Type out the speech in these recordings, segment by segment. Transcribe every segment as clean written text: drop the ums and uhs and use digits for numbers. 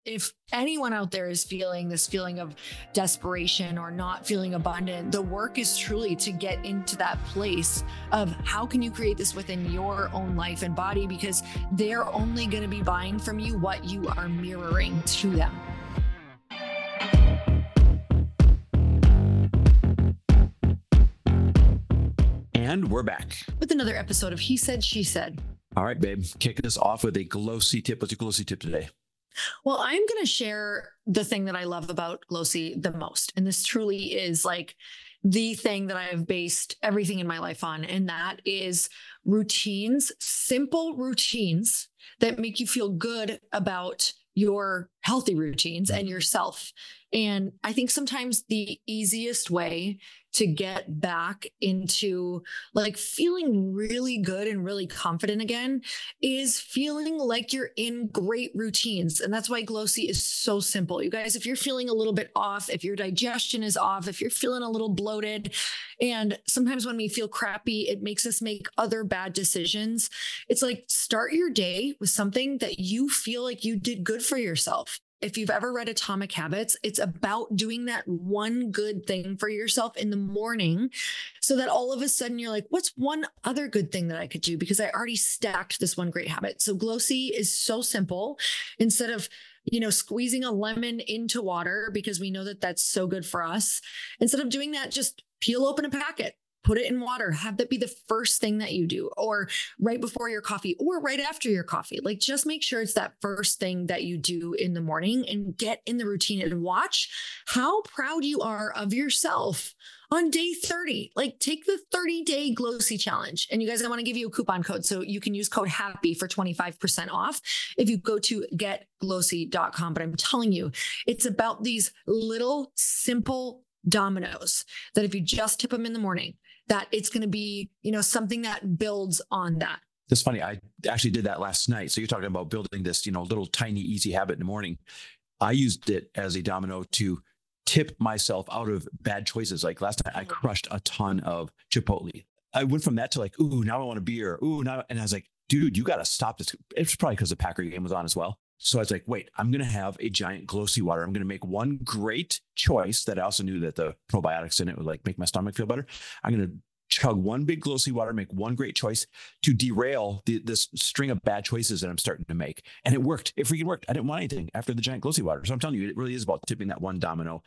if anyone out there is feeling this feeling of desperation or not feeling abundant, the work is truly to get into that place of how can you create this within your own life and body, because they're only going to be buying from you what you are mirroring to them. And we're back with another episode of He Said, She Said. All right, babe. Kicking us off with a Glōci tip. What's your Glōci tip today? Well, I'm going to share the thing that I love about Glōci the most. And this truly is like the thing that I have based everything in my life on. And that is routines, simple routines that make you feel good about your healthy routines and yourself. And I think sometimes the easiest way to get back into like feeling really good and really confident again is feeling like you're in great routines. And that's why Glōci is so simple. You guys, if you're feeling a little bit off, if your digestion is off, if you're feeling a little bloated, and sometimes when we feel crappy, it makes us make other bad decisions. It's like start your day with something that you feel like you did good for yourself. If you've ever read Atomic Habits, it's about doing that one good thing for yourself in the morning so that all of a sudden you're like, what's one other good thing that I could do? Because I already stacked this one great habit. So Glōci is so simple. Instead of, squeezing a lemon into water, because we know that that's so good for us. Instead of doing that, just peel open a packet. Put it in water, have that be the first thing that you do, or right before your coffee or right after your coffee. Like just make sure it's that first thing that you do in the morning and get in the routine and watch how proud you are of yourself on day 30. Like take the 30-day Glōci challenge. And you guys, I want to give you a coupon code. So you can use code HAPPY for 25% off if you go to getglōci.com. But I'm telling you, it's about these little simple dominoes that if you just tip them in the morning, that it's going to be, something that builds on that. It's funny. I actually did that last night. So you're talking about building this, little tiny easy habit in the morning. I used it as a domino to tip myself out of bad choices. Like last night, I crushed a ton of Chipotle. I went from that to like, ooh, now I want a beer. Ooh, now. And I was like, dude, you got to stop this. It's probably because the Packer game was on as well. So I was like, wait, I'm going to have a giant Glōci water. I'm going to make one great choice that I also knew that the probiotics in it would like make my stomach feel better. I'm going to chug one big Glōci water, make one great choice to derail this string of bad choices that I'm starting to make. And it worked. It freaking worked. I didn't want anything after the giant Glōci water. So I'm telling you, it really is about tipping that one domino.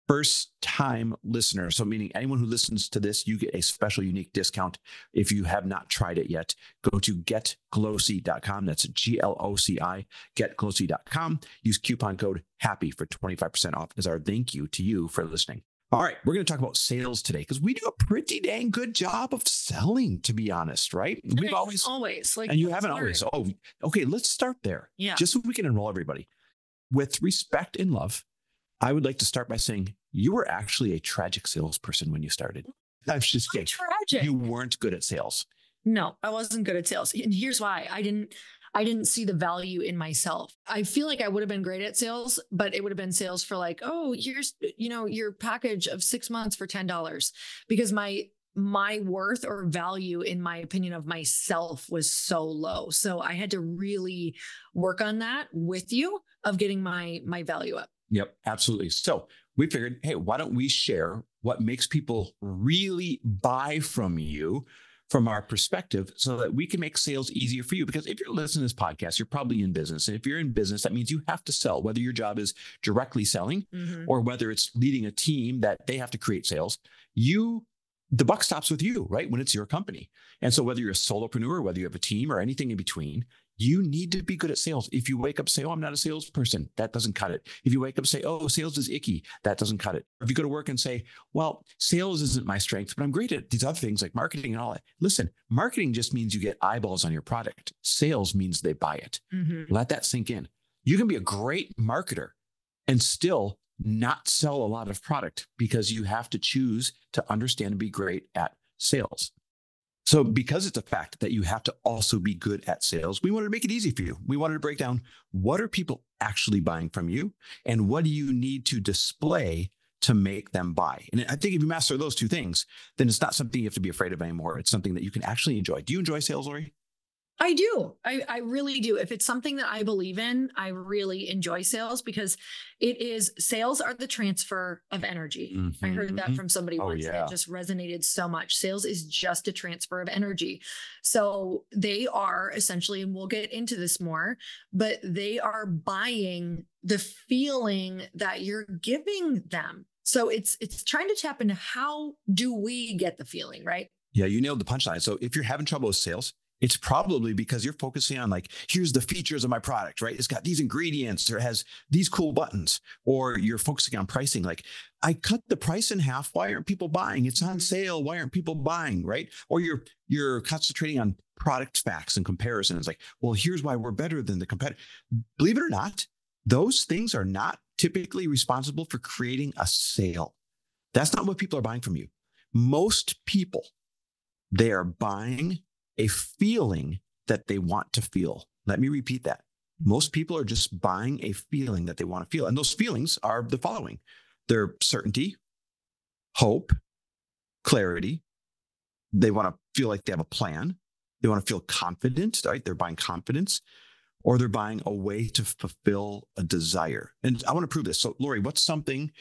First time listener. So meaning anyone who listens to this, you get a special unique discount. If you have not tried it yet, go to getglōci.com. That's GLOCI, getglōci.com. Use coupon code HAPPY for 25% off as our thank you to you for listening. All right, we're going to talk about sales today because we do a pretty dang good job of selling, to be honest, right? We've always, like, and you haven't always. Oh, okay. Let's start there. Yeah. Just so we can enroll everybody with respect and love. I would like to start by saying you were actually a tragic salesperson when you started. I'm just kidding. Tragic. You weren't good at sales. No, I wasn't good at sales. And here's why. I didn't see the value in myself. I feel like I would have been great at sales, but it would have been sales for like, oh, here's, your package of 6 months for $10, because my worth or value, in my opinion of myself, was so low. So I had to really work on that with you of getting my value up. Yep, absolutely. So we figured, hey, why don't we share what makes people really buy from you from our perspective so that we can make sales easier for you? Because if you're listening to this podcast, you're probably in business. And if you're in business, that means you have to sell, whether your job is directly selling or whether it's leading a team that they have to create sales. The buck stops with you, right? When it's your company. And so whether you're a solopreneur, whether you have a team or anything in between, you need to be good at sales. If you wake up and say, oh, I'm not a salesperson, that doesn't cut it. If you wake up and say, oh, sales is icky, that doesn't cut it. If you go to work and say, well, sales isn't my strength, but I'm great at these other things like marketing and all that. Listen, marketing just means you get eyeballs on your product. Sales means they buy it. Let that sink in. You can be a great marketer and still not sell a lot of product because you have to choose to understand and be great at sales. So because it's a fact that you have to also be good at sales, we wanted to make it easy for you. We wanted to break down what are people actually buying from you and what do you need to display to make them buy. And I think if you master those two things, then it's not something you have to be afraid of anymore. It's something that you can actually enjoy. Do you enjoy sales, Lori? I do. I really do. If it's something that I believe in, I really enjoy sales because sales are the transfer of energy. I heard that from somebody Oh, once and it yeah. just resonated so much. Sales is just a transfer of energy. So they are essentially, and we'll get into this more, but they are buying the feeling that you're giving them. So it's trying to tap into how do we get the feeling, right? Yeah, you nailed the punchline. So if you're having trouble with sales, it's probably because you're focusing on like, here's the features of my product, right? It's got these ingredients, or it has these cool buttons, or you're focusing on pricing. Like, I cut the price in half. Why aren't people buying? It's on sale. Why aren't people buying? Right? Or you're concentrating on product facts and comparisons. Like, well, here's why we're better than the competitor. Believe it or not, those things are not typically responsible for creating a sale. That's not what people are buying from you. Most people, they are buying a feeling that they want to feel. Let me repeat that. Most people are just buying a feeling that they want to feel. And those feelings are the following. They're certainty, hope, clarity. They want to feel like they have a plan. They want to feel confident, right? They're buying confidence, or they're buying a way to fulfill a desire. And I want to prove this. So, Lori, what's something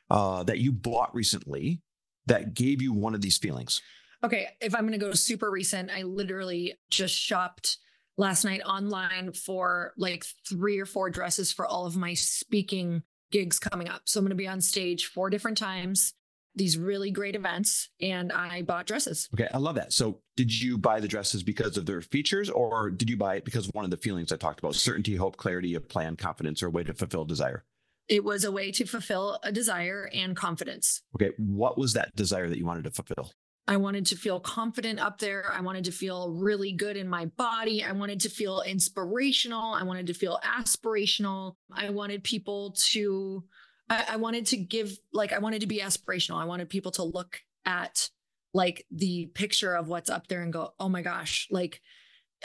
that you bought recently that gave you one of these feelings? Okay, if I'm going to go super recent, I literally just shopped last night online for like 3 or 4 dresses for all of my speaking gigs coming up. So I'm going to be on stage 4 different times, these really great events, and I bought dresses. Okay, I love that. So did you buy the dresses because of their features, or did you buy it because of one of the feelings I talked about? Certainty, hope, clarity, a plan, confidence, or a way to fulfill desire? It was a way to fulfill a desire and confidence. Okay, what was that desire that you wanted to fulfill? I wanted to feel confident up there. I wanted to feel really good in my body. I wanted to feel inspirational. I wanted to feel aspirational. I wanted people to, I wanted to give, like, I wanted to be aspirational. I wanted people to look at like the picture of what's up there and go, oh my gosh, like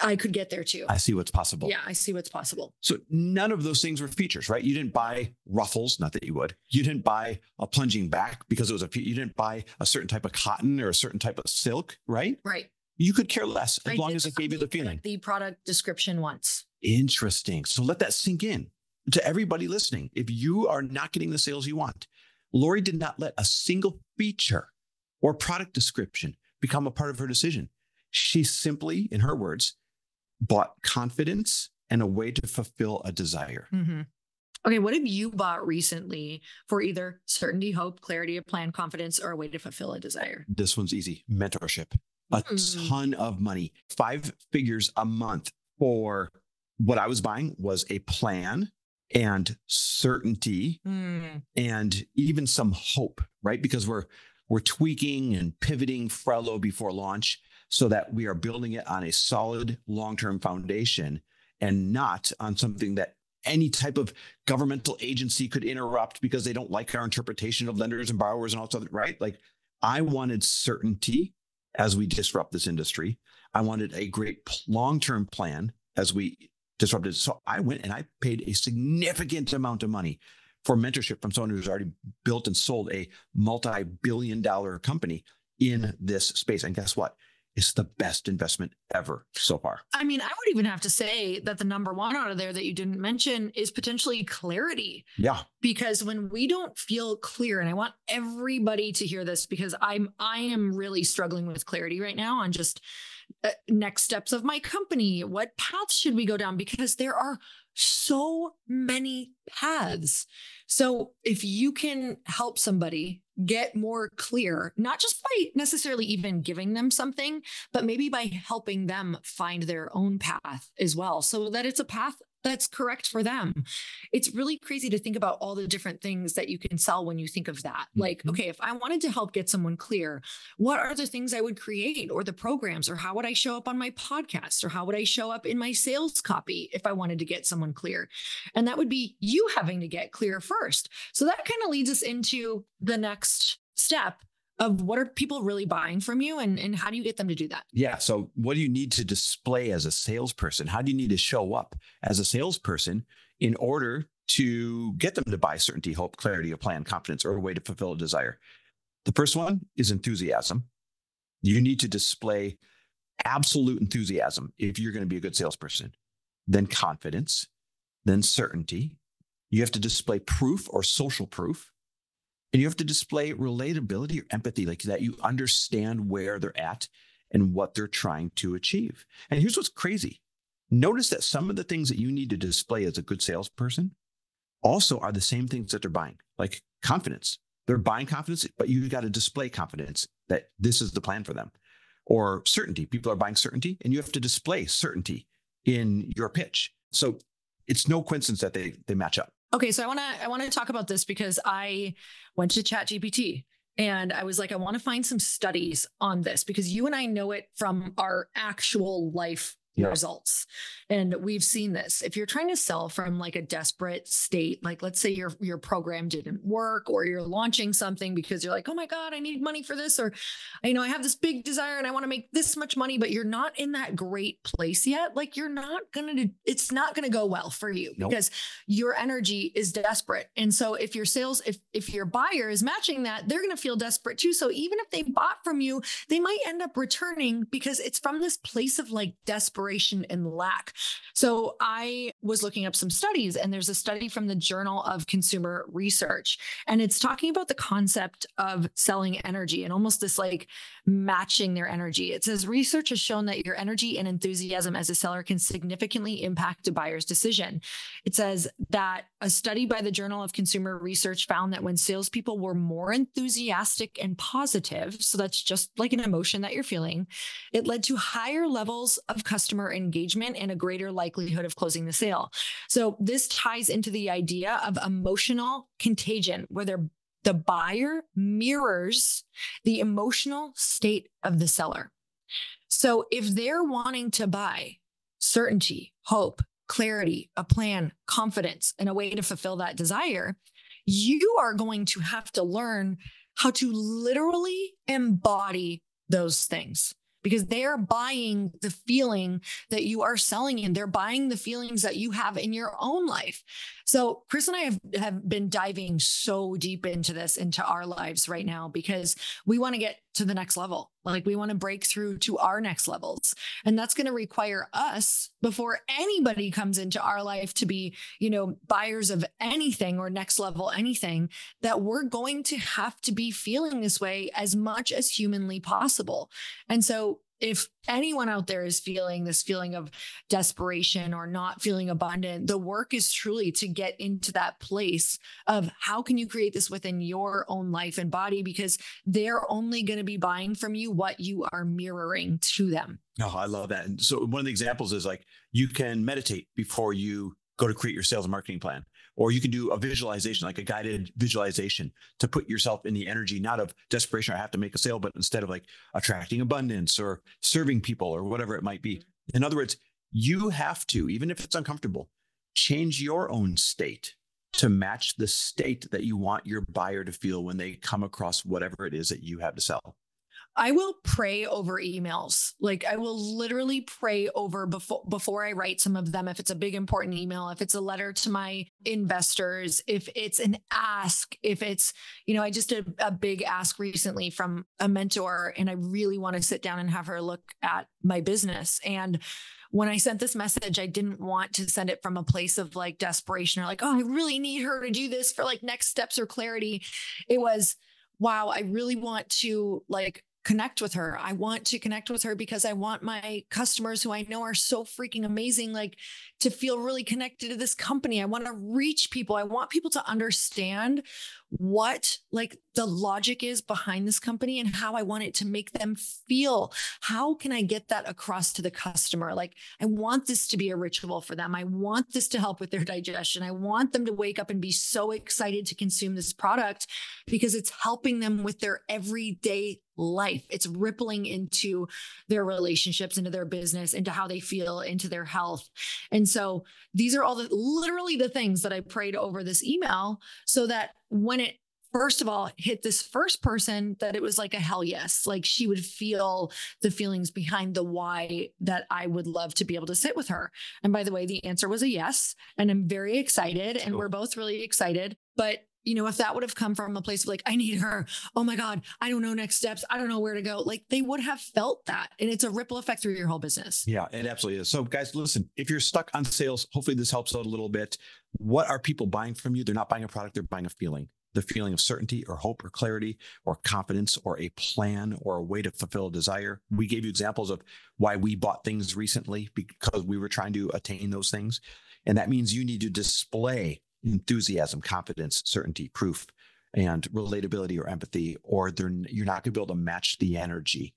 I could get there too. I see what's possible. Yeah, I see what's possible. So none of those things were features, right? You didn't buy ruffles, not that you would. You didn't buy a plunging back because it was you didn't buy a certain type of cotton or a certain type of silk, right? Right. You could care less as long as it gave you the feeling. The product description once. Interesting. So let that sink in to everybody listening. If you are not getting the sales you want, Lori did not let a single feature or product description become a part of her decision. She simply, in her words, bought confidence and a way to fulfill a desire. Mm-hmm. Okay, what have you bought recently for either certainty, hope, clarity, a plan, confidence, or a way to fulfill a desire? This one's easy. Mentorship. A ton of money. 5 figures a month for what I was buying was a plan and certainty and even some hope, right? Because we're tweaking and pivoting Frello before launch so that we are building it on a solid long-term foundation and not on something that any type of governmental agency could interrupt because they don't like our interpretation of lenders and borrowers and all that, right? Like, I wanted certainty as we disrupt this industry. I wanted a great long-term plan as we disrupted. So I went and I paid a significant amount of money for mentorship from someone who's already built and sold a multi-billion-dollar company in this space. And guess what? It's the best investment ever so far. I mean, I would even have to say that the number one out of there that you didn't mention is potentially clarity. Yeah. Because when we don't feel clear, and I want everybody to hear this because I am really struggling with clarity right now on just next steps of my company. What paths should we go down? Because there are so many paths. So if you can help somebody get more clear, not just by necessarily even giving them something, but maybe by helping them find their own path as well, so that it's a path that's correct for them. It's really crazy to think about all the different things that you can sell when you think of that. Like, okay, if I wanted to help get someone clear, what are the things I would create, or the programs, or how would I show up on my podcast, or how would I show up in my sales copy if I wanted to get someone clear? And that would be you having to get clear first. So that kind of leads us into the next step of what are people really buying from you, and how do you get them to do that? Yeah. So what do you need to display as a salesperson? How do you need to show up as a salesperson in order to get them to buy certainty, hope, clarity, a plan, confidence, or a way to fulfill a desire? The first one is enthusiasm. You need to display absolute enthusiasm if you're going to be a good salesperson, then confidence, then certainty. You have to display proof or social proof. And you have to display relatability or empathy, like that you understand where they're at and what they're trying to achieve. And here's what's crazy. Notice that some of the things that you need to display as a good salesperson also are the same things that they're buying, like confidence. They're buying confidence, but you got to display confidence that this is the plan for them. Or certainty. People are buying certainty, and you have to display certainty in your pitch. So it's no coincidence that they match up. Okay, so I want to talk about this because I went to ChatGPT and I was like, I want to find some studies on this because you and I know it from our actual life results. And we've seen this. If you're trying to sell from like a desperate state, like let's say your program didn't work or you're launching something because you're like, oh my God, I need money for this. Or, I have this big desire and I want to make this much money, but you're not in that great place yet. Like it's not going to go well for you because your energy is desperate. And so if your sales, if your buyer is matching that, they're going to feel desperate too. So even if they bought from you, they might end up returning because it's from this place of like desperation and lack. So I was looking up some studies, and there's a study from the Journal of Consumer Research, and it's talking about the concept of selling energy and almost this like matching their energy. It says research has shown that your energy and enthusiasm as a seller can significantly impact a buyer's decision. It says that a study by the Journal of Consumer Research found that when salespeople were more enthusiastic and positive, so that's just like an emotion that you're feeling, it led to higher levels of customer engagement and a greater likelihood of closing the sale. So this ties into the idea of emotional contagion, where the buyer mirrors the emotional state of the seller. So if they're wanting to buy certainty, hope, clarity, a plan, confidence, and a way to fulfill that desire, you are going to have to learn how to literally embody those things. Because they're buying the feeling that you are selling in. They're buying the feelings that you have in your own life. So Chris and I have been diving so deep into this, into our lives right now, because we want to get to the next level. Like we want to break through to our next levels. And that's going to require us, before anybody comes into our life to be, buyers of anything or next level anything, that we're going to have to be feeling this way as much as humanly possible. And so if anyone out there is feeling this feeling of desperation or not feeling abundant, the work is truly to get into that place of how can you create this within your own life and body, because they're only going to be buying from you what you are mirroring to them. Oh, I love that. And so one of the examples is like you can meditate before you go to create your sales and marketing plan. Or you can do a visualization, like a guided visualization, to put yourself in the energy, not of desperation, I have to make a sale, but instead of like attracting abundance or serving people or whatever it might be. In other words, you have to, even if it's uncomfortable, change your own state to match the state that you want your buyer to feel when they come across whatever it is that you have to sell. I will pray over emails. Like I will literally pray over before I write some of them. If it's a big, important email, if it's a letter to my investors, if it's an ask, if it's, I just did a big ask recently from a mentor, and I really want to sit down and have her look at my business. And when I sent this message, I didn't want to send it from a place of like desperation or like, oh, I really need her to do this for like next steps or clarity. It was, wow, I really want to like connect with her. I want to connect with her because I want my customers, who I know are so freaking amazing, like to feel really connected to this company. I want to reach people. I want people to understand what like the logic is behind this company and how I want it to make them feel. How can I get that across to the customer? Like, I want this to be a ritual for them. I want this to help with their digestion. I want them to wake up and be so excited to consume this product because it's helping them with their everyday life. It's rippling into their relationships, into their business, into how they feel, into their health. And so these are all literally the things that I prayed over this email, so that when it first of all hit this first person, that it was like a hell yes, like she would feel the feelings behind the why, that I would love to be able to sit with her. And by the way, the answer was a yes. And I'm very excited, and we're both really excited. But if that would have come from a place of like, I need her. Oh my God, I don't know next steps. I don't know where to go. Like they would have felt that. And it's a ripple effect through your whole business. Yeah, it absolutely is. So guys, listen, if you're stuck on sales, hopefully this helps out a little bit. What are people buying from you? They're not buying a product, they're buying a feeling. The feeling of certainty or hope or clarity or confidence or a plan or a way to fulfill a desire. We gave you examples of why we bought things recently because we were trying to attain those things. And that means you need to display enthusiasm, confidence, certainty, proof, and relatability or empathy, or you're not going to be able to match the energy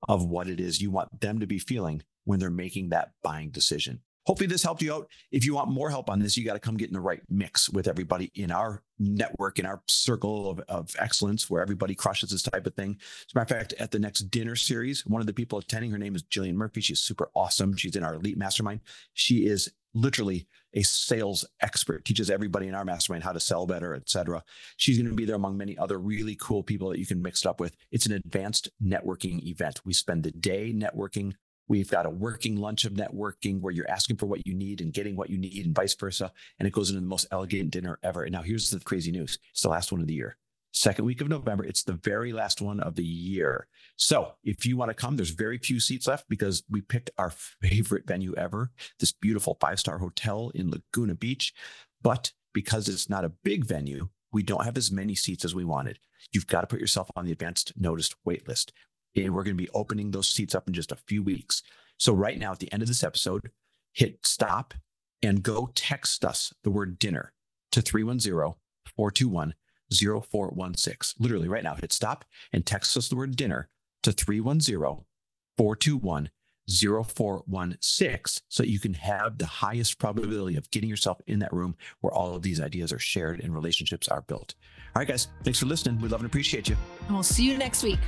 of what it is you want them to be feeling when they're making that buying decision. Hopefully this helped you out. If you want more help on this, you got to come get in the right mix with everybody in our network, in our circle of excellence, where everybody crushes this type of thing. As a matter of fact, at the next dinner series, one of the people attending, her name is Jillian Murphy. She's super awesome. She's in our elite mastermind. She is literally a sales expert, teaches everybody in our mastermind how to sell better, et cetera. She's going to be there among many other really cool people that you can mix it up with. It's an advanced networking event. We spend the day networking. We've got a working lunch of networking where you're asking for what you need and getting what you need and vice versa. And it goes into the most elegant dinner ever. And now here's the crazy news. It's the last one of the year. Second week of November. It's the very last one of the year. So if you want to come, there's very few seats left because we picked our favorite venue ever, this beautiful 5-star hotel in Laguna Beach. But because it's not a big venue, we don't have as many seats as we wanted. You've got to put yourself on the advanced noticed wait list. And we're going to be opening those seats up in just a few weeks. So right now, at the end of this episode, hit stop and go text us the word dinner to 310-421-0416. Literally right now, hit stop and text us the word dinner to 310-421-0416 so that you can have the highest probability of getting yourself in that room where all of these ideas are shared and relationships are built. All right, guys, thanks for listening. We love and appreciate you. And we'll see you next week.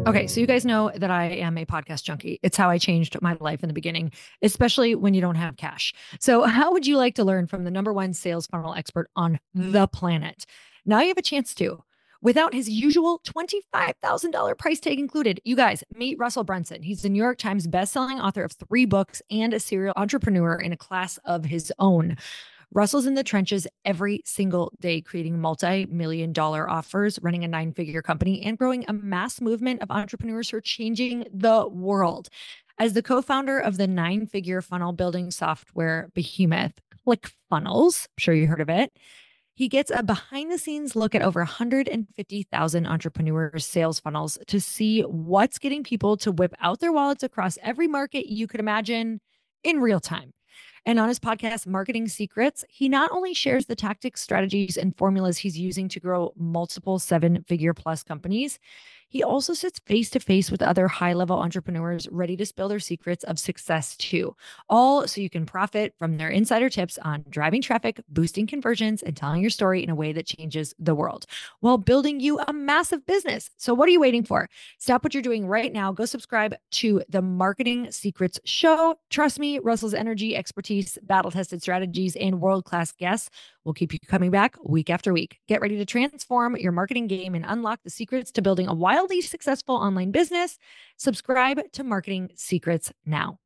Okay, so you guys know that I am a podcast junkie. It's how I changed my life in the beginning, especially when you don't have cash. So how would you like to learn from the #1 sales funnel expert on the planet? Now you have a chance to, without his usual $25,000 price tag included. You guys, meet Russell Brunson. He's the New York Times bestselling author of 3 books and a serial entrepreneur in a class of his own. Russell's in the trenches every single day, creating multi-million-dollar offers, running a 9-figure company, and growing a mass movement of entrepreneurs who are changing the world. As the co-founder of the 9-figure funnel building software behemoth, ClickFunnels, I'm sure you heard of it, he gets a behind-the-scenes look at over 150,000 entrepreneurs' sales funnels to see what's getting people to whip out their wallets across every market you could imagine in real time. And on his podcast, Marketing Secrets, he not only shares the tactics, strategies, and formulas he's using to grow multiple 7-figure plus companies, he also sits face to face with other high-level entrepreneurs ready to spill their secrets of success too, all so you can profit from their insider tips on driving traffic, boosting conversions, and telling your story in a way that changes the world while building you a massive business. So what are you waiting for? Stop what you're doing right now. Go subscribe to the Marketing Secrets Show. Trust me, Russell's energy, expertise, battle-tested strategies, and world-class guests will keep you coming back week after week. Get ready to transform your marketing game and unlock the secrets to building a wildly successful online business. Subscribe to Marketing Secrets now.